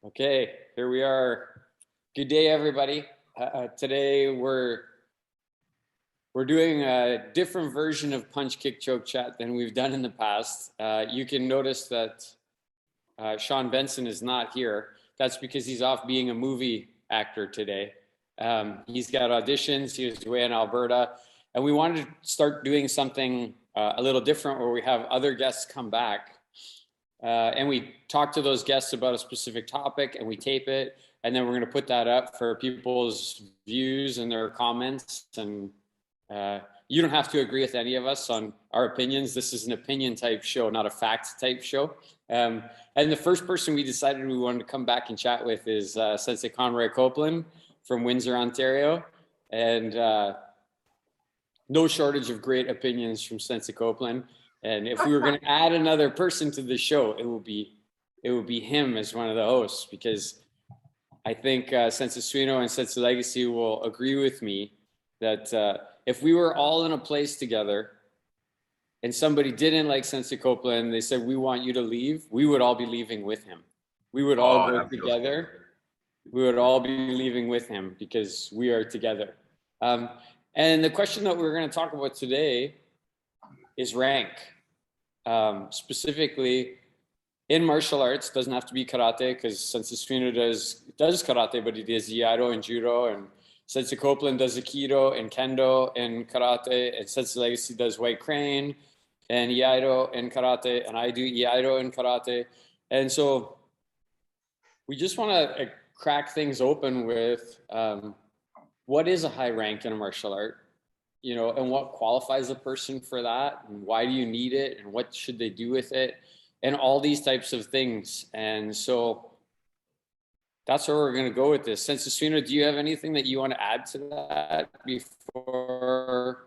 Okay, here we are. Good day, everybody. Today we're doing a different version of Punch Kick Choke Chat than we've done in the past. You can notice that Sean Benson is not here. That's because he's off being a movie actor today. He's got auditions. He was away in Alberta, and we wanted to start doing something a little different, where we have other guests come back. And we talk to those guests about a specific topic, and we tape it, and then we're going to put that up for people's views and their comments. And you don't have to agree with any of us on our opinions. This is an opinion type show, not a fact type show. And the first person we decided we wanted to come back and chat with is Sensei Conroy Copeland from Windsor, Ontario. And no shortage of great opinions from Sensei Copeland. And if we were going to add another person to the show, it would be him as one of the hosts, because I think Sensei Suino and Sensei Legacy will agree with me that if we were all in a place together and somebody didn't like Sensei Copeland, they said, "We want you to leave," we would all be leaving with him. We would all go together. We would all be leaving with him because we are together. And the question that we're going to talk about today is rank. Specifically in martial arts. Doesn't have to be karate, because Sensei Suino does karate, but he does iaido and judo, and Sensei Copeland does aikido and kendo and karate, and Sensei Legacy does white crane and iaido and karate, and I do iaido and karate. And so we just want to crack things open with what is a high rank in a martial art? You know, and what qualifies a person for that, and why do you need it, and what should they do with it, and all these types of things. And so that's where we're going to go with this. Sensei Suino, do you have anything that you want to add to that before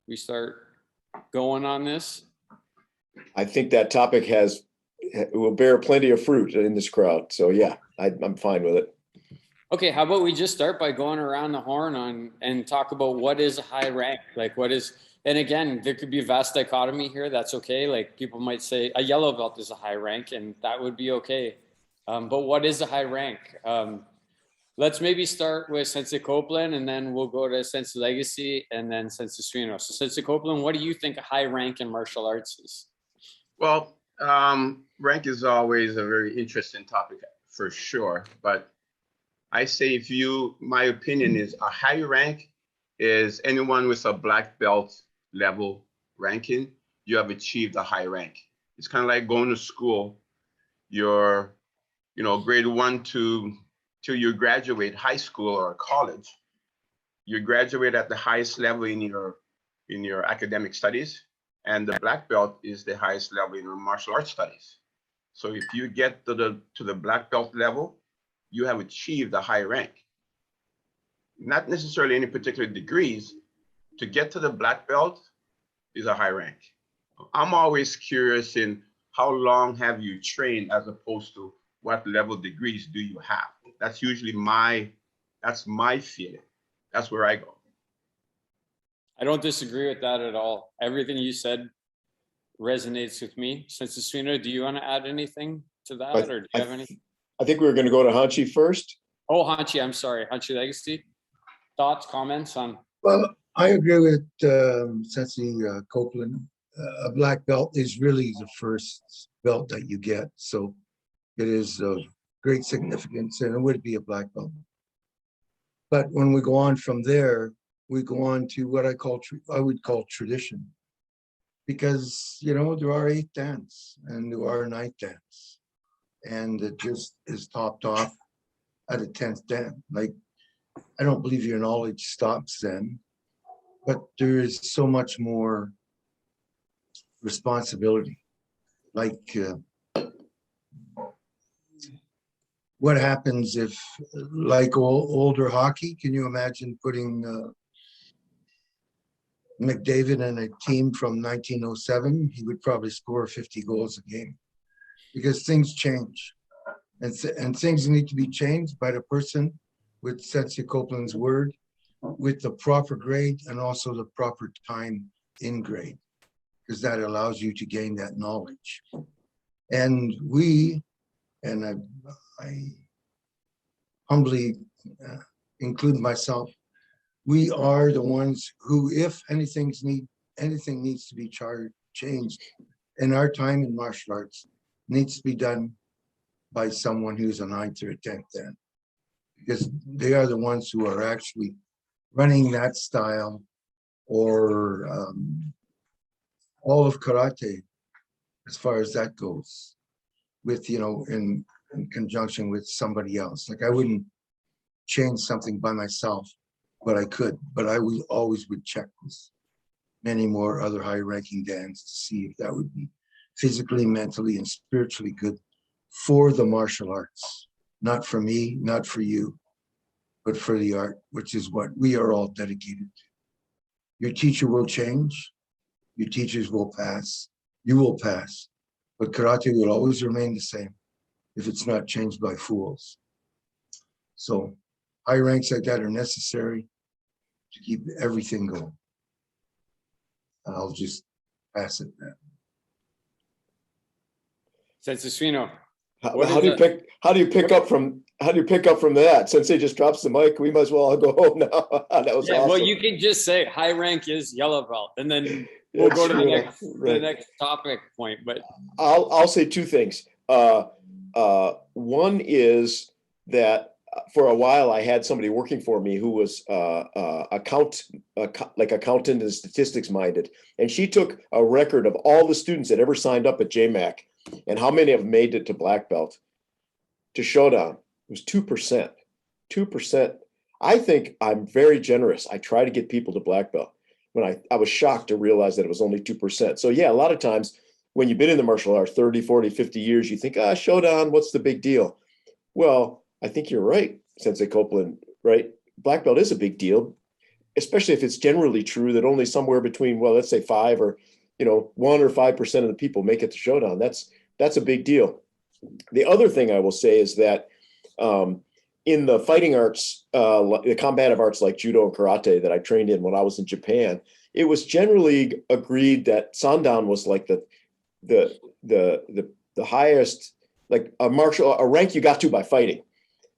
we start going on this? I think that topic will bear plenty of fruit in this crowd. So yeah, I'm fine with it. Okay, how about we just start by going around the horn and talk about what is a high rank? Like, what is, and again, there could be a vast dichotomy here. That's okay. Like, people might say a yellow belt is a high rank, and that would be okay. But what is a high rank? Let's maybe start with Sensei Copeland, and then we'll go to Sensei Legacy, and then Sensei Suino. So Sensei Copeland, what do you think a high rank in martial arts is? Well, rank is always a very interesting topic for sure, but I say my opinion is a high rank is anyone with a black belt level ranking, you have achieved a high rank. It's kind of like going to school. You're, grade 1 till you graduate high school or college. You graduate at the highest level in your academic studies, and the black belt is the highest level in your martial arts studies. So if you get to the black belt level, you have achieved a high rank. Not necessarily any particular degrees. To get to the black belt is a high rank. I'm always curious in how long have you trained, as opposed to what level degrees do you have. That's usually that's my feeling. That's where I go. I don't disagree with that at all. Everything you said resonates with me. Sensei Suino, do you want to add anything to that, or do you have anything? I think we were going to go to Hanshi first. Oh, Hanshi, I'm sorry. Hanshi Legacy. Thoughts, comments on? Well, I agree with Sensei Copeland. A black belt is really the first belt that you get. So it is of great significance, and it would be a black belt. But when we go on from there, we go on to what I would call tradition. Because, there are 8 dans and there are 9th dans. And it just is topped off at a 10th dan. Like, I don't believe your knowledge stops then, but there is so much more responsibility. Like, what happens if, like older hockey, can you imagine putting McDavid in a team from 1907? He would probably score 50 goals a game. Because things change, and things need to be changed by the person with Sensei Copeland's word, with the proper grade and also the proper time in grade, because that allows you to gain that knowledge. And we And I humbly include myself. We are the ones who, if anything needs to be changed in our time in martial arts, needs to be done by someone who's a 9th or a 10th then, because they are the ones who are actually running that style, or all of karate as far as that goes, with, you know, in conjunction with somebody else. Like, I wouldn't change something by myself, but I could, but I would always check with many more other high ranking dans to see if that would be physically, mentally, and spiritually good for the martial arts. Not for me, not for you, but for the art, which is what we are all dedicated to. Your teacher will change, your teachers will pass, you will pass, but karate will always remain the same if it's not changed by fools. So high ranks like that are necessary to keep everything going. I'll just pass it now. Sensei Suino. How do you pick up from that? Sensei just drops the mic. We might as well all go home now. That was awesome. Well, you can just say high rank is yellow belt, and then we'll go to the next topic point. But I'll say two things. One is that for a while I had somebody working for me who was accountant and statistics minded, and she took a record of all the students that ever signed up at JMAC and how many have made it to black belt, to Shodan. It was 2%. 2%. I think I'm very generous. I try to get people to black belt. When I was shocked to realize that it was only 2%. So yeah, a lot of times when you've been in the martial arts 30, 40, 50 years, you think, Shodan, what's the big deal? Well, I think you're right, Sensei Copeland, right? Black belt is a big deal, especially if it's generally true that only somewhere between, well, let's say 5 or 1 or 5% of the people make it to Shodan. That's a big deal. The other thing I will say is that in the fighting arts, the combative arts like judo and karate that I trained in when I was in Japan, it was generally agreed that Sandan was like the highest, like a rank you got to by fighting.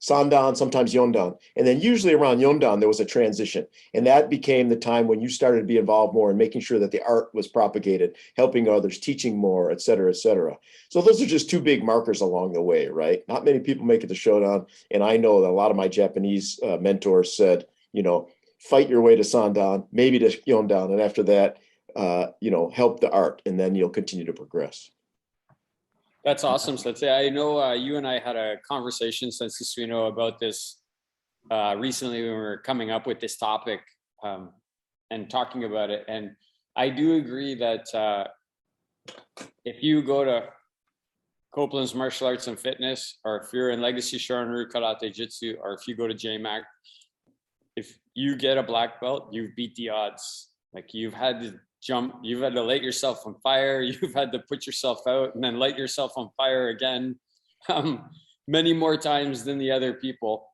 Sandan, sometimes Yondan. And then usually around Yondan, there was a transition. And that became the time when you started to be involved more in making sure that the art was propagated, helping others, teaching more, et cetera, et cetera. So those are just two big markers along the way, right? Not many people make it to Shodan. And I know that a lot of my Japanese mentors said, fight your way to Sandan, maybe to Yondan. And after that, help the art, and then you'll continue to progress. That's awesome, Sensei. I know you and I had a conversation, Sensei Suino, about this recently when we were coming up with this topic and talking about it. And I do agree that if you go to Copeland's Martial Arts and Fitness, or if you're in Legacy Shorin-ryu Karate Jitsu, or if you go to JMAC, if you get a black belt, you've beat the odds. Like, you've had to jump, you've had to light yourself on fire, you've had to put yourself out and then light yourself on fire again, many more times than the other people.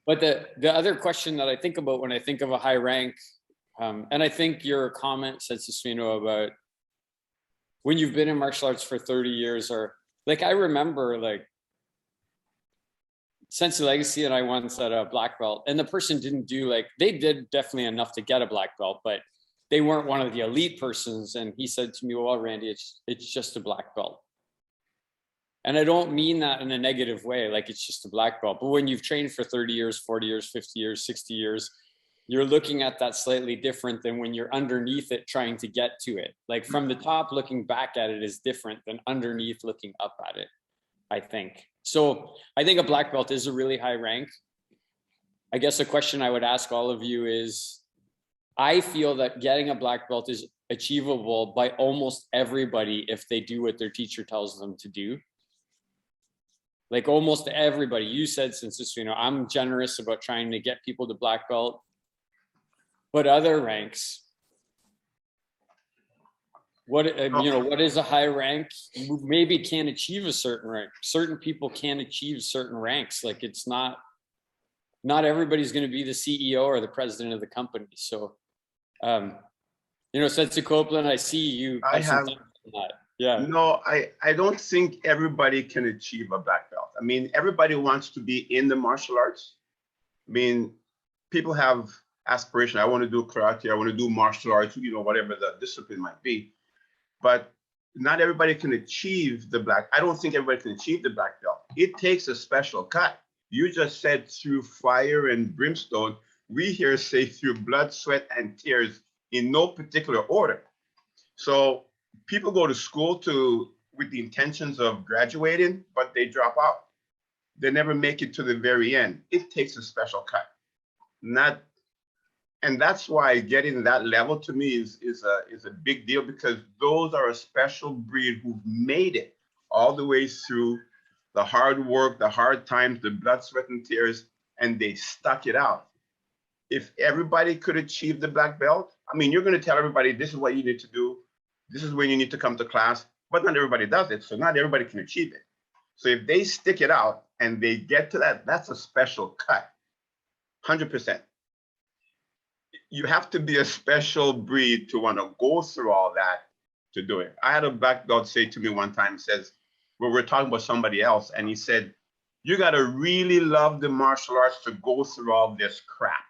But the other question that I think about when I think of a high rank, and I think your comment, Sensei Suino, about when you've been in martial arts for 30 years, or like, I remember like Sensei Legacy and I once at a black belt, and the person didn't do, like, they did definitely enough to get a black belt, but they weren't one of the elite persons. And he said to me, well, Randy, it's just a black belt. And I don't mean that in a negative way, like it's just a black belt. But when you've trained for 30 years, 40 years, 50 years, 60 years, you're looking at that slightly different than when you're underneath it trying to get to it. Like, from the top looking back at it is different than underneath looking up at it, I think. So I think a black belt is a really high rank. I guess a question I would ask all of you is, I feel that getting a black belt is achievable by almost everybody if they do what their teacher tells them to do. Like, almost everybody. You said, Sensei Suino, I'm generous about trying to get people to black belt. But other ranks, what is a high rank? You maybe can't achieve a certain rank. Certain people can't achieve certain ranks. Like, it's not everybody's going to be the CEO or the president of the company. So, Sensei Copeland, I see you. I have. Yeah. No, I don't think everybody can achieve a black belt. I mean, everybody wants to be in the martial arts. I mean, people have aspiration. I want to do karate. I want to do martial arts, whatever the discipline might be. But not everybody can achieve the black. I don't think everybody can achieve the black belt. It takes a special cut. You just said through fire and brimstone. We here say through blood, sweat, and tears in no particular order. So people go to school with the intentions of graduating, but they drop out. They never make it to the very end. It takes a special cut. And that's why getting that level to me is a big deal, because those are a special breed who've made it all the way through the hard work, the hard times, the blood, sweat, and tears, and they stuck it out. If everybody could achieve the black belt, I mean, you're going to tell everybody this is what you need to do. This is when you need to come to class, but not everybody does it. So not everybody can achieve it. So if they stick it out and they get to that, that's a special cut, 100%. You have to be a special breed to want to go through all that to do it. I had a black belt say to me one time, says, well, we're talking about somebody else, and he said, you got to really love the martial arts to go through all this crap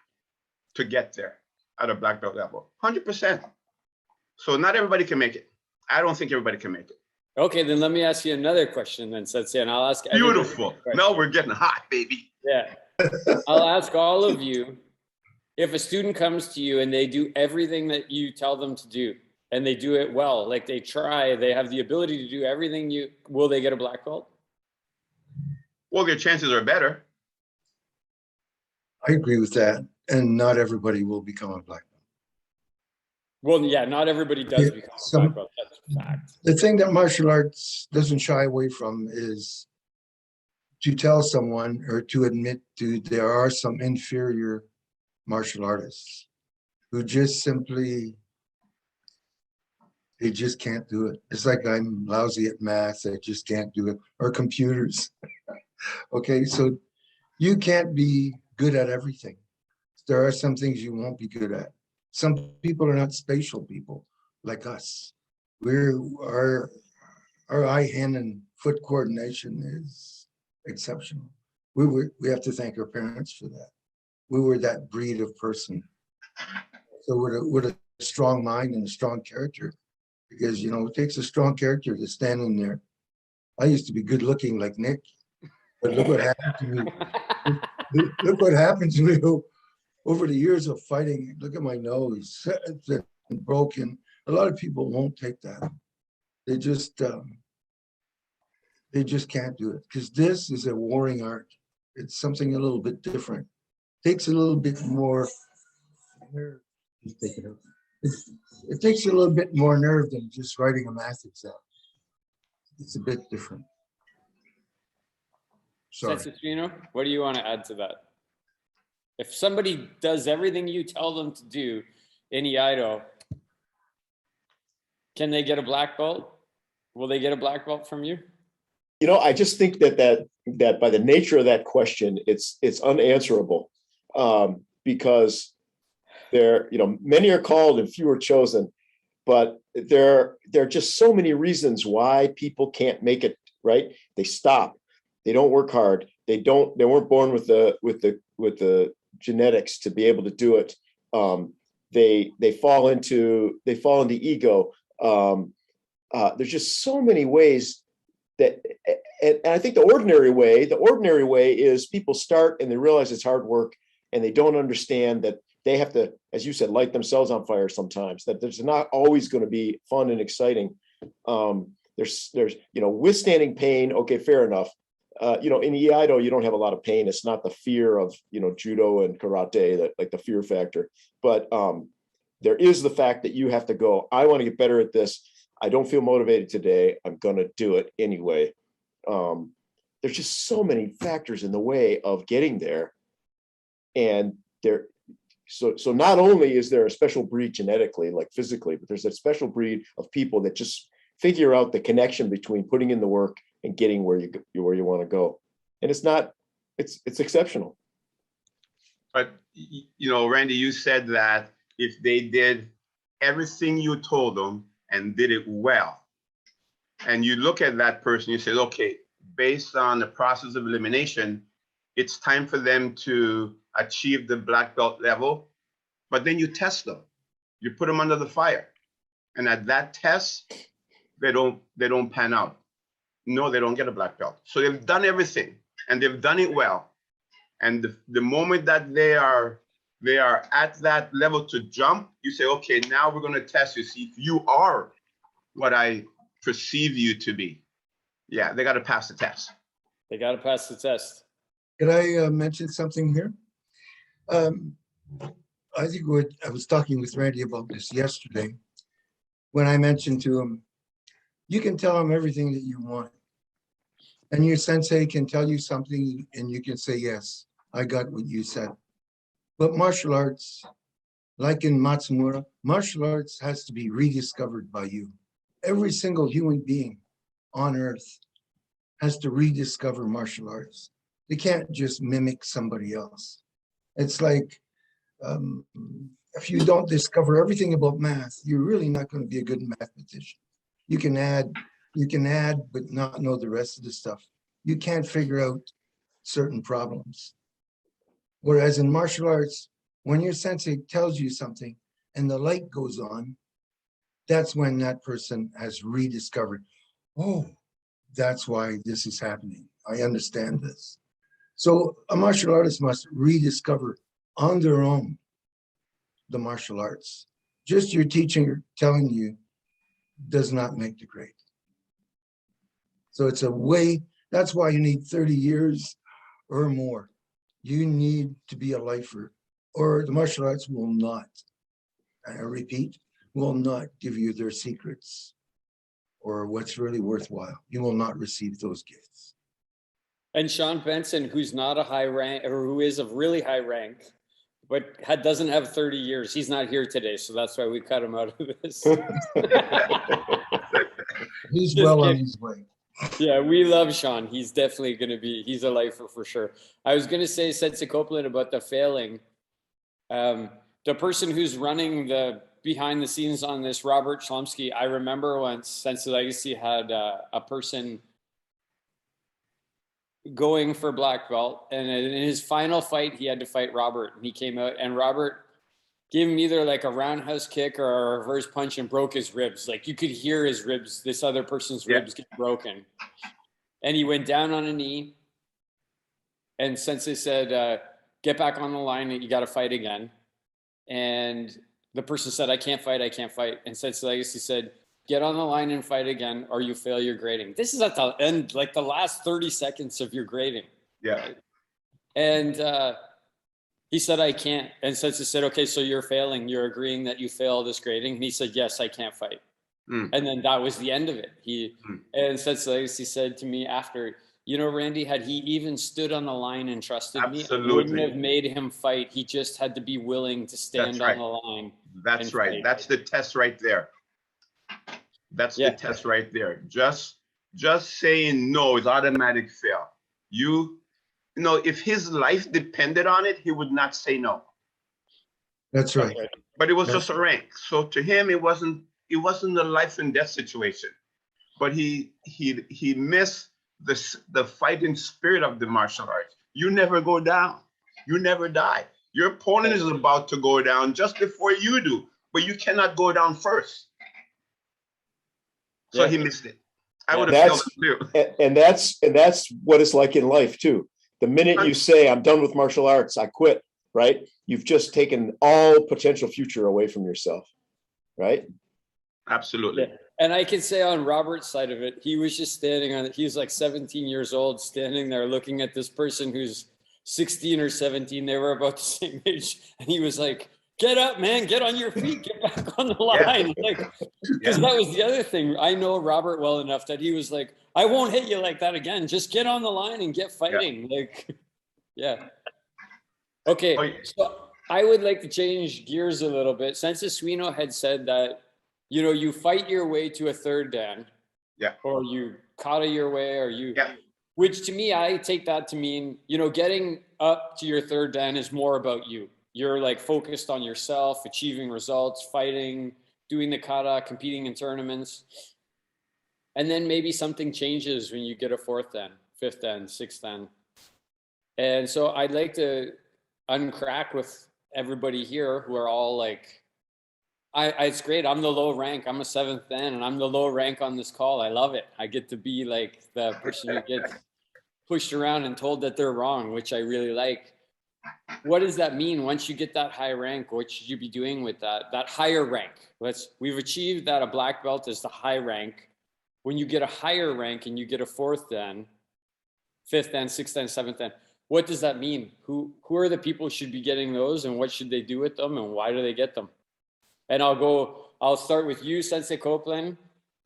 to get there at a black belt level, 100%. So not everybody can make it. I don't think everybody can make it. Okay, then let me ask you another question then, Sensei, and I'll ask Beautiful. Now we're getting hot, baby. Yeah. I'll ask all of you, if a student comes to you and they do everything that you tell them to do, and they do it well, like they try, they have the ability to do everything will they get a black belt? Well, their chances are better. I agree with that. And not everybody will become a black belt. Well, yeah, not everybody does become a black belt. That's a fact. The thing that martial arts doesn't shy away from is to tell someone or to admit there are some inferior martial artists who just simply, they just can't do it. It's like I'm lousy at math, I just can't do it, or computers. Okay, so you can't be good at everything. There are some things you won't be good at. Some people are not spatial people like us. Our eye-hand and foot coordination is exceptional. We have to thank our parents for that. We were that breed of person. So with a strong mind and a strong character, because it takes a strong character to stand in there. I used to be good looking like Nick, but look what happened to me. Look what happened to me over the years of fighting. Look at my nose, it's broken. A lot of people won't take that. They just can't do it, because this is a warring art. It's something a little bit different. Takes a little bit more nerve. It takes a little bit more nerve than just writing a math exam. It's a bit different. Sorry. Sensei Suino, what do you want to add to that? If somebody does everything you tell them to do in Iaido, can they get a black belt? Will they get a black belt from you? I just think that by the nature of that question, it's unanswerable, because many are called and few are chosen, but there are just so many reasons why people can't make it. Right? They stop. They don't work hard. They weren't born with the genetics to be able to do it. They fall into ego. There's just so many ways that, and I think the ordinary way is people start and they realize it's hard work, and they don't understand that they have to, as you said, light themselves on fire sometimes, that there's not always going to be fun and exciting. There's withstanding pain. Okay, fair enough. In Iaido, you don't have a lot of pain. It's not the fear of, judo and karate, that like the fear factor, but there is the fact that you have to go, I want to get better at this. I don't feel motivated today. I'm going to do it anyway. There's just so many factors in the way of getting there. And so not only is there a special breed genetically, like physically, but there's a special breed of people that just figure out the connection between putting in the work and getting where you want to go. And it's exceptional. But, Randy, you said that if they did everything you told them and did it well, and you look at that person, you say, okay, based on the process of elimination, it's time for them to achieve the black belt level. But then you test them, you put them under the fire, and at that test, they don't pan out. No, they don't get a black belt. So they've done everything, and they've done it well. And the moment that they are at that level to jump, you say, okay, now we're going to test you, see if you are what I perceive you to be. Yeah, they got to pass the test. They got to pass the test. Could I mention something here? I think I was talking with Randy about this yesterday when I mentioned to him, you can tell him everything that you want. And your sensei can tell you something and you can say, yes, I got what you said. But martial arts, like in Matsumura, martial arts has to be rediscovered by you. Every single human being on earth has to rediscover martial arts. They can't just mimic somebody else. It's like, if you don't discover everything about math, you're really not going to be a good mathematician. You can add, but not know the rest of the stuff. You can't figure out certain problems. Whereas in martial arts, when your sensei tells you something and the light goes on, that's when that person has rediscovered, oh, that's why this is happening. I understand this. So a martial artist must rediscover on their own the martial arts. Just your teacher telling you does not make the grade. So it's a way, that's why you need 30 years or more. You need to be a lifer, or the martial arts will not, I repeat, will not give you their secrets or what's really worthwhile. You will not receive those gifts. And Sean Benson, who's not a high rank, or who is of really high rank, but doesn't have 30 years. He's not here today, so that's why we cut him out of this. He's well on his way. Yeah, we love Sean. He's definitely going to be, he's a lifer for sure. I was going to say, Sensei Copeland, about the failing. The person who's running the behind the scenes on this, Robert Chlumsky, I remember once Sensei Legacy had a person going for black belt, and in his final fight, he had to fight Robert, and he came out, and Robert gave him either like a roundhouse kick or a reverse punch and broke his ribs. Like you could hear his ribs, this other person's ribs get broken. And he went down on a knee, and Sensei said, get back on the line, you got to fight again. And the person said, I can't fight. And Sensei Legacy said, get on the line and fight again, or you fail your grading. This is at the end, like the last 30 seconds of your grading. Yeah. And he said, I can't. And Sensei said, okay, so you're failing. You're agreeing that you fail this grading. And he said, yes, I can't fight. And then that was the end of it. And Sensei Legacy said to me after, you know, Randy, had he even stood on the line and trusted me, I wouldn't have made him fight. He just had to be willing to stand on the line. That's right. Fight. That's the test right there. That's the test right there. Just saying no is automatic fail. You know, if his life depended on it, he would not say no. That's right. But it was just a rank. So to him, it wasn't a life and death situation. But he missed the fighting spirit of the martial arts. You never go down. You never die. Your opponent is about to go down just before you do, but you cannot go down first. So he missed it. I would have killed him too. And that's what it's like in life too. The minute you say, I'm done with martial arts, I quit, right? You've just taken all potential future away from yourself, right? Absolutely. Yeah. And I can say on Robert's side of it, he was just standing on it. He was like 17 years old, standing there looking at this person who's 16 or 17. They were about the same age. And he was like, get up, man, get on your feet, get back on the line. Like, because that was the other thing. I know Robert well enough that he was like, I won't hit you like that again. Just get on the line and get fighting. Like, Okay, so I would like to change gears a little bit. Sensei Suino had said that, you know, you fight your way to a third dan. Or you kata your way, or you, which to me, I take that to mean, you know, getting up to your third dan is more about you. You're like focused on yourself, achieving results, fighting, doing the kata, competing in tournaments. And then maybe something changes when you get a 4th dan, 5th dan, 6th dan. And so I'd like to uncrack with everybody here who are all like, it's great. I'm the low rank. I'm a 7th dan, and I'm the low rank on this call. I love it. I get to be like the person who gets pushed around and told that they're wrong, which I really like. What does that mean once you get that high rank? What should you be doing with that higher rank? We've achieved that a black belt is the high rank. When you get a higher rank and you get a 4th dan, 5th dan, 6th dan, 7th dan, what does that mean? Who are the people who should be getting those, and what should they do with them, and why do they get them? And I'll start with you, Sensei Copeland,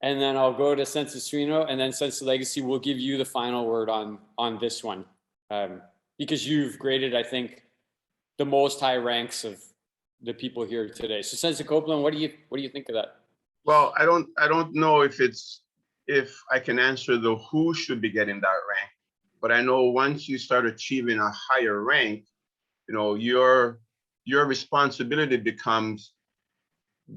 and then I'll go to Sensei Suino, and then Sensei Legacy will give you the final word on this one. Because you've graded, I think, the most high ranks of the people here today. So Sensei Copeland, what do you think of that? Well, I don't know if I can answer the who should be getting that rank, but I know once you start achieving a higher rank, your responsibility becomes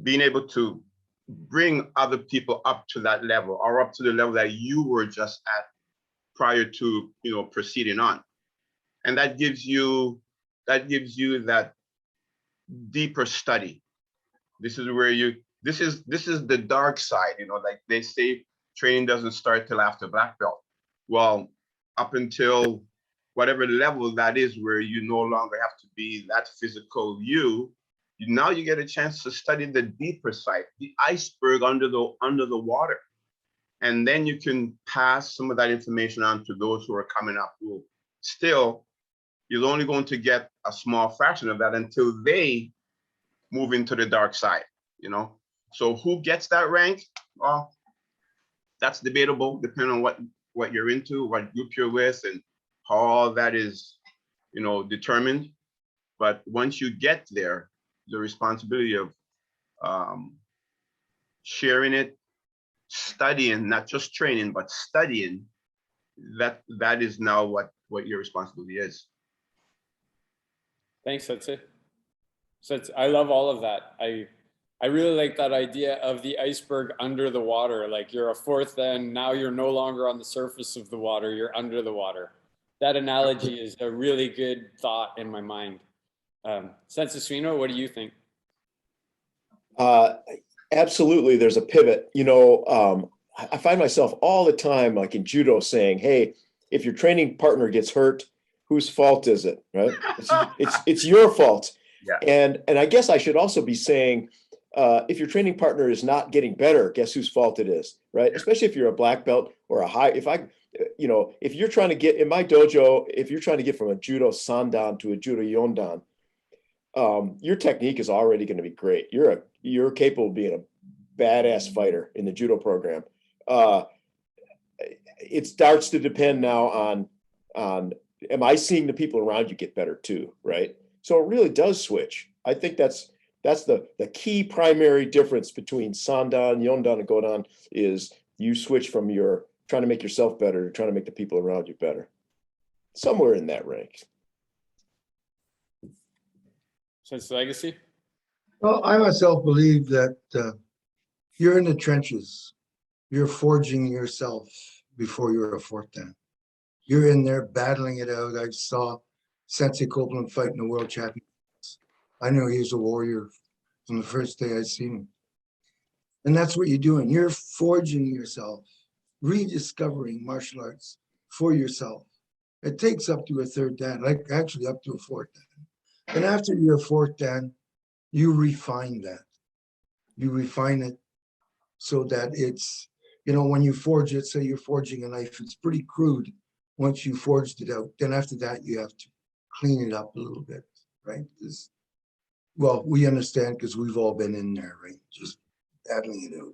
being able to bring other people up to that level, or up to the level that you were just at prior to proceeding on. And that gives you that deeper study. This is where this is the dark side, like they say, training doesn't start till after black belt. Well, up until whatever level that is, where you no longer have to be that physical now you get a chance to study the deeper side, the iceberg under the water. And then you can pass some of that information on to those who are coming up, who still, you're only going to get a small fraction of that until they move into the dark side, So who gets that rank? Well, that's debatable, depending on what you're into, what group you're with, and how all that is, determined. But once you get there, the responsibility of sharing it, studying, not just training, but studying, that is now what your responsibility is. Thanks, Sensei. I love all of that. I really like that idea of the iceberg under the water. Like you're a 4th dan, now you're no longer on the surface of the water, you're under the water. That analogy is a really good thought in my mind. Sensei Suino, what do you think? Absolutely, there's a pivot. I find myself all the time, like in judo, saying, "Hey, if your training partner gets hurt, whose fault is it? Right? It's your fault." Yeah. And I guess I should also be saying, if your training partner is not getting better, guess whose fault it is, right? Especially if you're a black belt or a high. If you're trying to get in my dojo, if you're trying to get from a judo sandan to a judo yondan, your technique is already going to be great. You're capable of being a badass fighter in the judo program. It starts to depend now on am I seeing the people around you get better too, right? So it really does switch. I think that's the key primary difference between sandan, yondan, and godan is you switch from your trying to make yourself better to trying to make the people around you better. Somewhere in that rank. Sensei Legacy? Well, I myself believe that you're in the trenches. You're forging yourself before you're a 4th dan. You're in there battling it out. I saw Sensei Copeland fight in the world championships. I knew he was a warrior from the first day I seen him. And that's what you're doing. You're forging yourself, rediscovering martial arts for yourself. It takes up to a 3rd dan, like actually up to a 4th dan. And after you're a 4th dan, you refine that. You refine it so that it's, when you forge it, say you're forging a knife, it's pretty crude once you forged it out. Then after that, you have to clean it up a little bit, right? Well, we understand because we've all been in there, right? Just battling it out.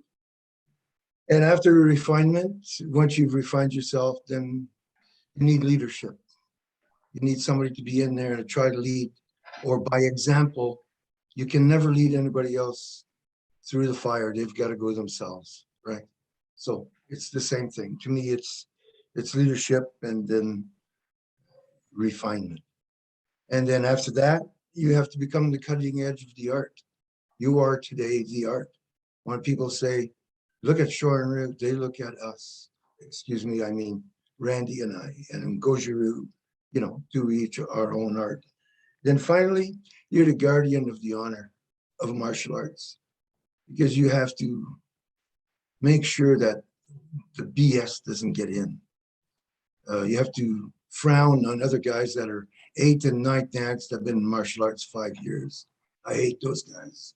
And after refinement, once you've refined yourself, then you need leadership. You need somebody to be in there to try to lead, or by example. You can never lead anybody else through the fire. They've got to go themselves, right? So it's the same thing. To me, it's leadership and then refinement. And then after that, you have to become the cutting edge of the art. You are today the art. When people say Look at Shorin, they look at us. Excuse me, I mean Randy and I, and Gojiru, you know, do each our own art. Then finally, you're the guardian of the honor of martial arts, because you have to make sure that the BS doesn't get in. You have to frown on other guys that are 8th and 9th dance that have been in martial arts 5 years. I hate those guys.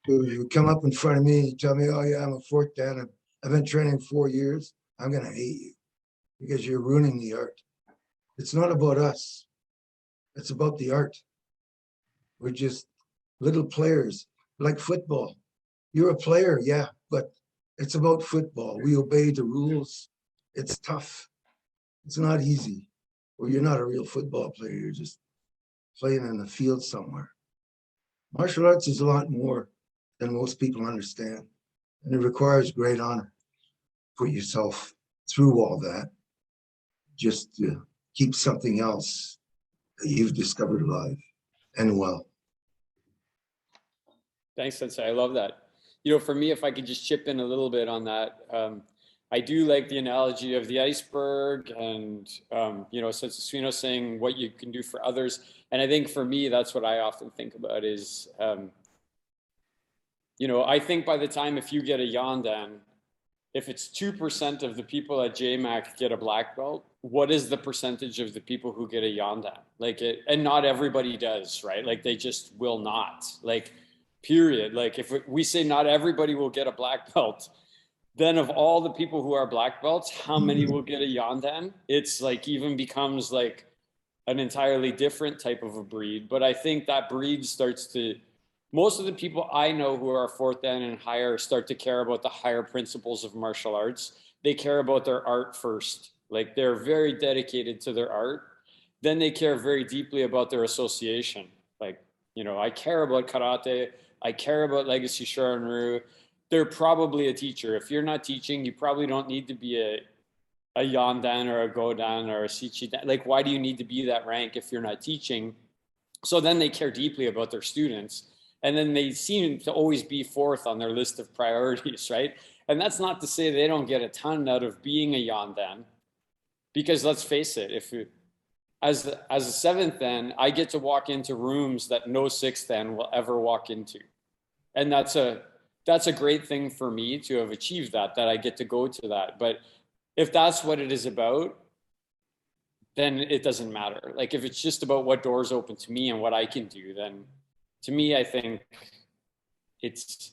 So you come up in front of me and you tell me, oh yeah, I'm a 4th dan, I've been training 4 years, I'm gonna hate you because you're ruining the art. It's not about us. It's about the art. We're just little players, like football. You're a player, yeah, but it's about football. We obey the rules. It's tough. It's not easy. Or you're not a real football player. You're just playing in the field somewhere. Martial arts is a lot more than most people understand. And it requires great honor for yourself through all that, just to keep something else that you've discovered alive and well. Thanks, Sensei. I love that. You know, for me, if I could just chip in a little bit on that, I do like the analogy of the iceberg and, you know, Sensei Suino saying what you can do for others. And I think for me, that's what I often think about is, you know, I think by the time if you get a Yandan, if it's 2% of the people at JMAC get a black belt, what is the percentage of the people who get a Yandan? Like it, and not everybody does, right? Like they just will not, like, period. Like if we say not everybody will get a black belt, then of all the people who are black belts, how many will get a Yandan? It's like even becomes like an entirely different type of a breed. But I think that breed starts to, most of the people I know who are 4th dan and higher start to care about the higher principles of martial arts. They care about their art first. Like they're very dedicated to their art. Then they care very deeply about their association. Like, you know, I care about karate. I care about legacy Shorin-ryu. They're probably a teacher. If you're not teaching, you probably don't need to be a Yandan or a Godan or a Shichidan. Like, why do you need to be that rank if you're not teaching? So then they care deeply about their students. And then they seem to always be 4th on their list of priorities, right? And that's not to say they don't get a ton out of being a Yandan. Because let's face it, if you, as a 7th dan, I get to walk into rooms that no 6th dan will ever walk into. And that's a great thing for me to have achieved that I get to go to that. But if that's what it is about, then it doesn't matter. Like if it's just about what doors open to me and what I can do, then to me, I think it's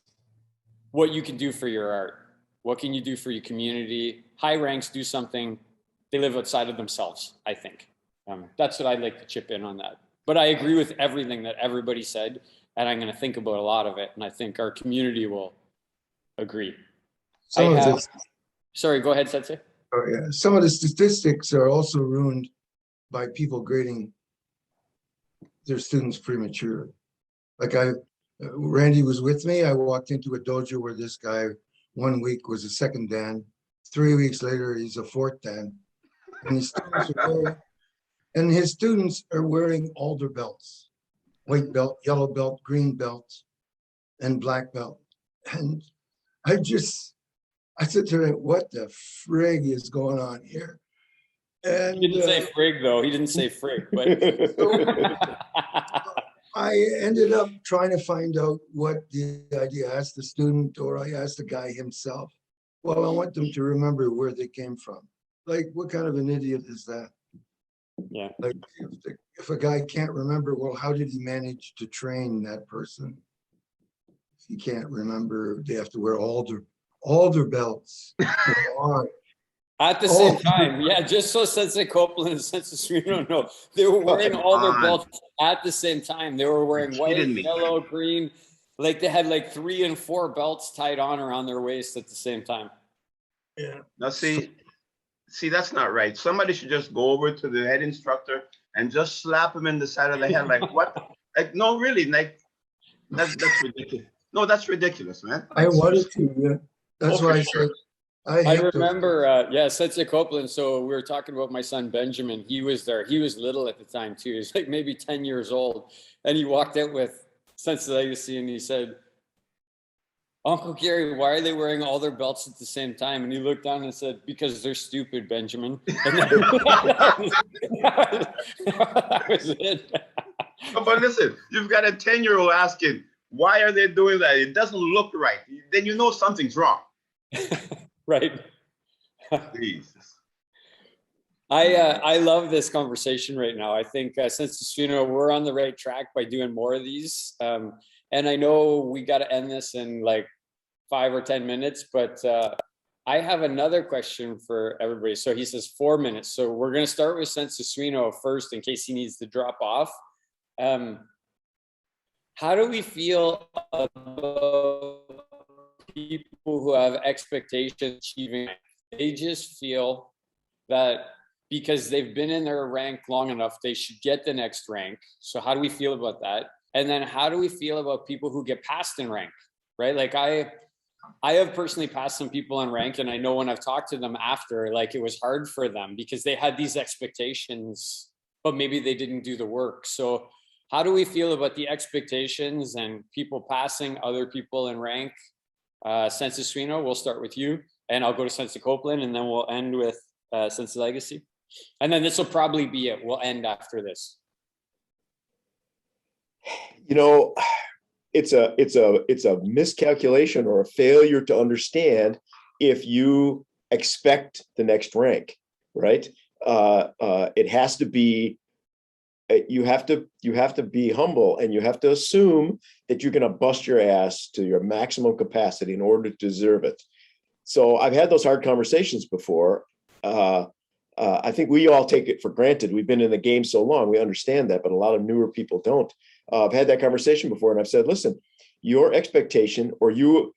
what you can do for your art. What can you do for your community? High ranks do something. They live outside of themselves, I think. That's what I'd like to chip in on that. But I agree with everything that everybody said, and I'm going to think about a lot of it, and I think our community will agree. Sorry, go ahead, Sensei. Oh, yeah. Some of the statistics are also ruined by people grading their students prematurely. Like Randy was with me. I walked into a dojo where this guy 1 week was a 2nd dan. 3 weeks later, he's a 4th dan. And his students are wearing alder belts, white belt, yellow belt, green belt, and black belt. And I said to him, what the frig is going on here? And he didn't say frig, though. He didn't say frig. But I ended up trying to find out what the idea. I asked the student or I asked the guy himself. Well, I want them to remember where they came from. Like, what kind of an idiot is that? Yeah. Like, if a guy can't remember, well, how did he manage to train that person? If he can't remember, they have to wear alder belts. At the same time, yeah, just so Sensei Copeland and Sensei Suino know, they were wearing all their belts at the same time. They were wearing white, yellow, green. Like they had like 3 and 4 belts tied on around their waist at the same time. Yeah. Now see, that's not right. Somebody should just go over to the head instructor and just slap him in the side of the head. Like what? Like no, really? Like that's ridiculous. No, that's ridiculous, man. I wanted to. Yeah. That's why I said. I remember, yeah, Sensei Copeland. So we were talking about my son Benjamin. He was there. He was little at the time too. He was like maybe 10 years old, and he walked out with Sensei Legacy, and he said, Uncle Gary, why are they wearing all their belts at the same time? And he looked down and said, because they're stupid, Benjamin. And then, that was it. But listen, you've got a 10-year-old asking, why are they doing that? It doesn't look right. Then you know something's wrong. Right. Jesus. I love this conversation right now. I think Sensei Suino, we're on the right track by doing more of these. And I know we got to end this in like 5 or 10 minutes, but I have another question for everybody. So he says 4 minutes. So we're going to start with Sensei Suino first in case he needs to drop off. How do we feel about people who have expectations achieving? They just feel that because they've been in their rank long enough, they should get the next rank. So how do we feel about that? And then how do we feel about people who get passed in rank, right? Like I have personally passed some people in rank, and I know when I've talked to them after, like it was hard for them because they had these expectations, but maybe they didn't do the work. So how do we feel about the expectations and people passing other people in rank? Sensei Suino, we'll start with you, and I'll go to Sensei Copeland, and then we'll end with Sensei Legacy. And then this will probably be it. We'll end after this. You know, it's a miscalculation or a failure to understand if you expect the next rank, right? It has to be, you have to be humble, and you have to assume that you're going to bust your ass to your maximum capacity in order to deserve it. So I've had those hard conversations before. I think we all take it for granted. We've been in the game so long, we understand that, but a lot of newer people don't. I've had that conversation before, and I've said, listen, your expectation, or you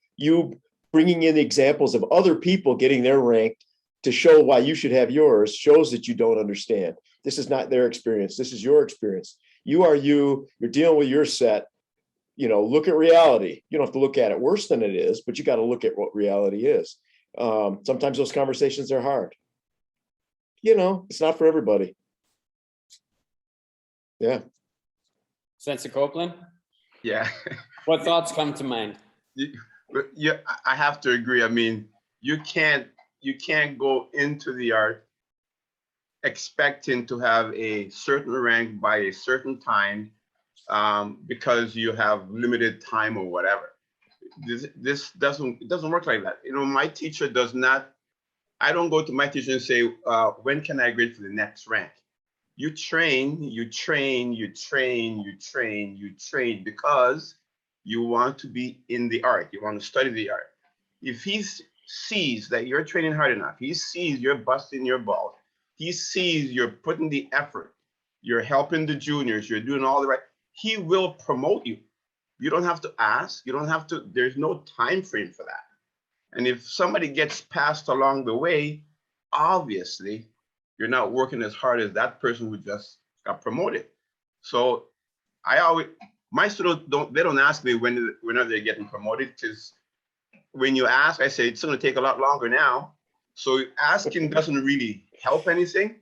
bringing in the examples of other people getting their rank to show why you should have yours, shows that you don't understand. This is not their experience. This is your experience. You are you. You're dealing with your set. You know, look at reality. You don't have to look at it worse than it is, but you got to look at what reality is. Sometimes those conversations are hard. You know, it's not for everybody. Yeah. Sensei Copeland? Yeah. What thoughts come to mind? Yeah, I have to agree. I mean, you can't go into the art expecting to have a certain rank by a certain time because you have limited time or whatever. This doesn't work like that. You know, my teacher does not. I don't go to my teacher and say, when can I grade for the next rank? You train, you train, you train, you train, you train because you want to be in the art. You want to study the art. If he sees that you're training hard enough, he sees you're busting your balls, he sees you're putting the effort, you're helping the juniors, you're doing all the right, he will promote you. You don't have to ask. You don't have to. There's no time frame for that. And if somebody gets passed along the way, obviously, you're not working as hard as that person who just got promoted. So my students don't ask me whenever they're getting promoted, because when you ask, I say, it's going to take a lot longer now. So asking doesn't really help anything.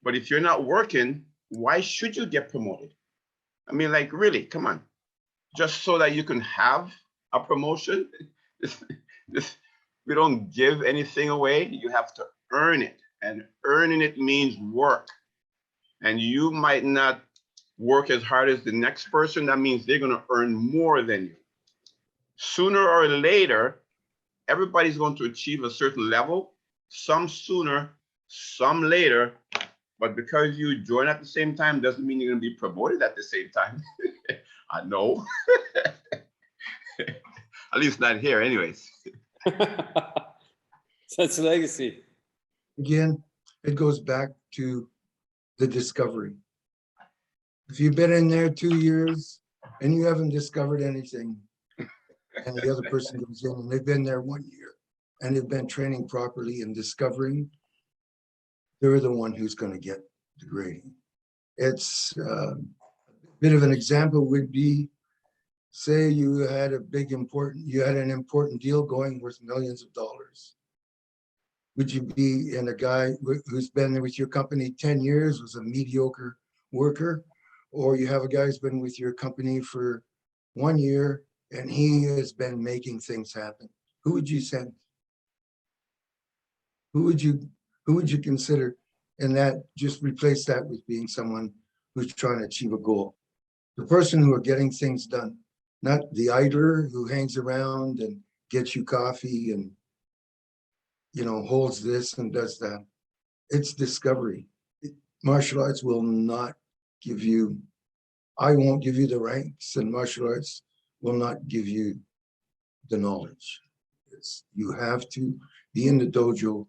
But if you're not working, why should you get promoted? I mean, like, really, come on. Just so that you can have a promotion? We don't give anything away. You have to earn it, and earning it means work. And you might not work as hard as the next person. That means they're going to earn more than you. Sooner or later, everybody's going to achieve a certain level, some sooner, some later. But because you join at the same time doesn't mean you're going to be promoted at the same time. I know. At least not here, anyways. Sensei Legacy. Again, it goes back to the discovery. If you've been in there 2 years and you haven't discovered anything, and the other person goes in and they've been there 1 year and they've been training properly and discovering, they're the one who's going to get the grading. It's a bit of an example would be, say you had an important deal going worth millions of dollars. Would you be in a guy who's been with your company 10 years, was a mediocre worker, or you have a guy who's been with your company for 1 year and he has been making things happen. Who would you send? Who would you consider? And that, just replace that with being someone who's trying to achieve a goal. The person who are getting things done, not the idler who hangs around and gets you coffee and, you know, holds this and does that. It's discovery. Martial arts will not give you, I won't give you the ranks, and martial arts will not give you the knowledge. You have to be in the dojo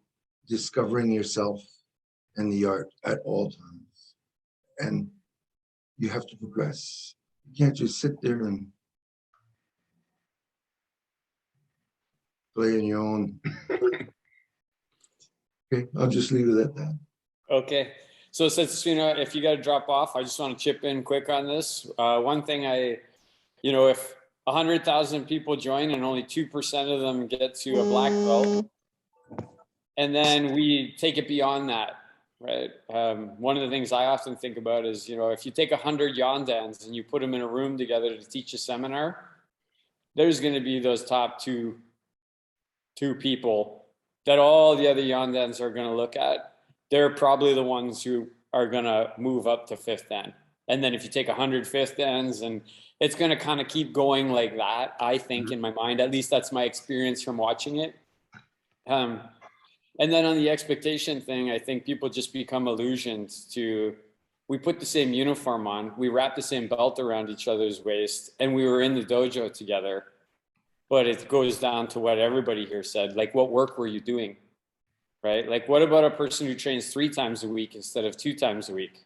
discovering yourself and the art at all times. And you have to progress. You can't just sit there and play on your own. Okay, I'll just leave it at that. Okay. So Sensei Suino, if you got to drop off, I just want to chip in quick on this. One thing if 100,000 people join and only 2% of them get to a black belt, and then we take it beyond that, right? One of the things I often think about is, if you take 100 yondans and you put them in a room together to teach a seminar, there's going to be those top two people that all the other yondans are going to look at. They're probably the ones who are going to move up to fifth dan. And then if you take 100 fifth dans, and it's going to kind of keep going like that, I think, in my mind. At least that's my experience from watching it. And then on the expectation thing, I think people just become illusioned to, we put the same uniform on, we wrap the same belt around each other's waist, and we were in the dojo together. But it goes down to what everybody here said, like, what work were you doing, right? Like, what about a person who trains 3 times a week instead of 2 times a week?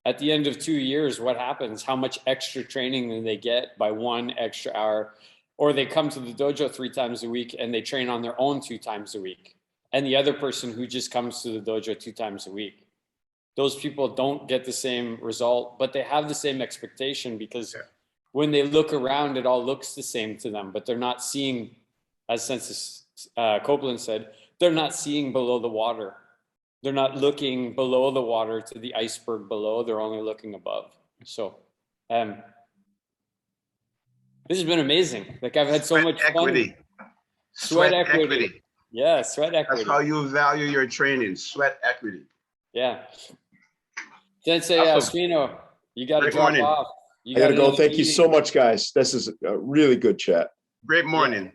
At the end of 2 years, what happens? How much extra training do they get by 1 extra hour? Or they come to the dojo 3 times a week and they train on their own 2 times a week. And the other person who just comes to the dojo 2 times a week, those people don't get the same result, but they have the same expectation, because when they look around, it all looks the same to them, but they're not seeing, as Sensei Copeland said, they're not seeing below the water. They're not looking below the water to the iceberg below. They're only looking above. So this has been amazing. Like, I've had so much fun. Sweat equity. Yeah, sweat equity. That's how you value your training, sweat equity. Yeah. Sensei Suino, you got to drop off. I got to go. Thank you so much, guys. This is a really good chat. Great morning.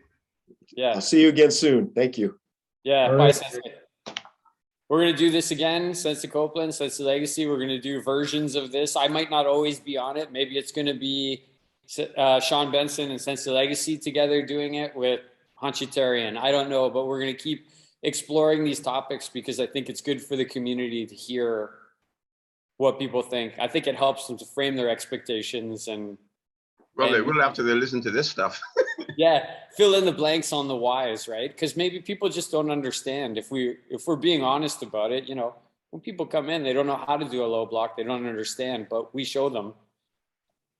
Yeah. I'll see you again soon. Thank you. Yeah. Bye, Sensei. We're going to do this again, Sensei Copeland, Sensei Legacy. We're going to do versions of this. I might not always be on it. Maybe it's going to be Sean Benson and Sensei Legacy together doing it with Hanshi Gary. I don't know, but we're going to keep exploring these topics because I think it's good for the community to hear what people think. I think it helps them to frame their expectations they will after they listen to this stuff. Yeah, fill in the blanks on the whys, right? Because maybe people just don't understand. If we're being honest about it, when people come in, they don't know how to do a low block, they don't understand, but we show them.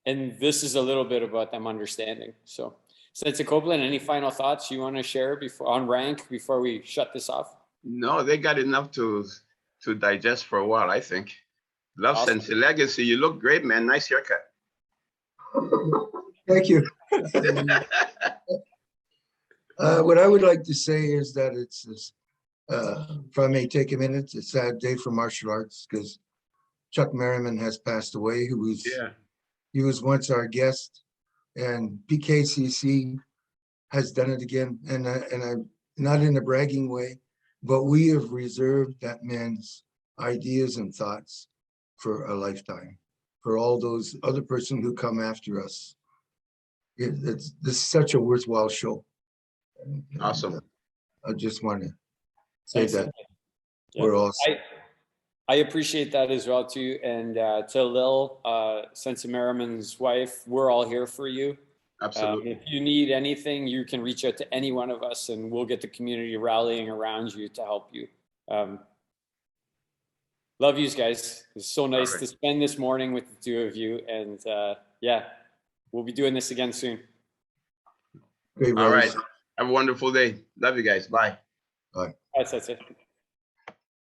And this is a little bit about them understanding. So, Sensei Copeland, any final thoughts you want to share on rank before we shut this off? No, they got enough to digest for a while, I think. Love awesome. Sensei Legacy. You look great, man. Nice haircut. Thank you. What I would like to say is that it's this, if I may take a minute, it's a sad day for martial arts because Chuck Merriman has passed away, he was once our guest, and PKCC has done it again. And I'm not in a bragging way, but we have reserved that man's ideas and thoughts for a lifetime, for all those other person who come after us. This is such a worthwhile show. Awesome. I just want to say that we're awesome. I appreciate that as well too. And to Lil, Sensei Merriman's wife, we're all here for you. Absolutely. If you need anything, you can reach out to any one of us and we'll get the community rallying around you to help you. Love you guys. It's so nice to spend this morning with the 2 of you. And we'll be doing this again soon. All right. Have a wonderful day. Love you guys. Bye. Bye. Bye, Sensei.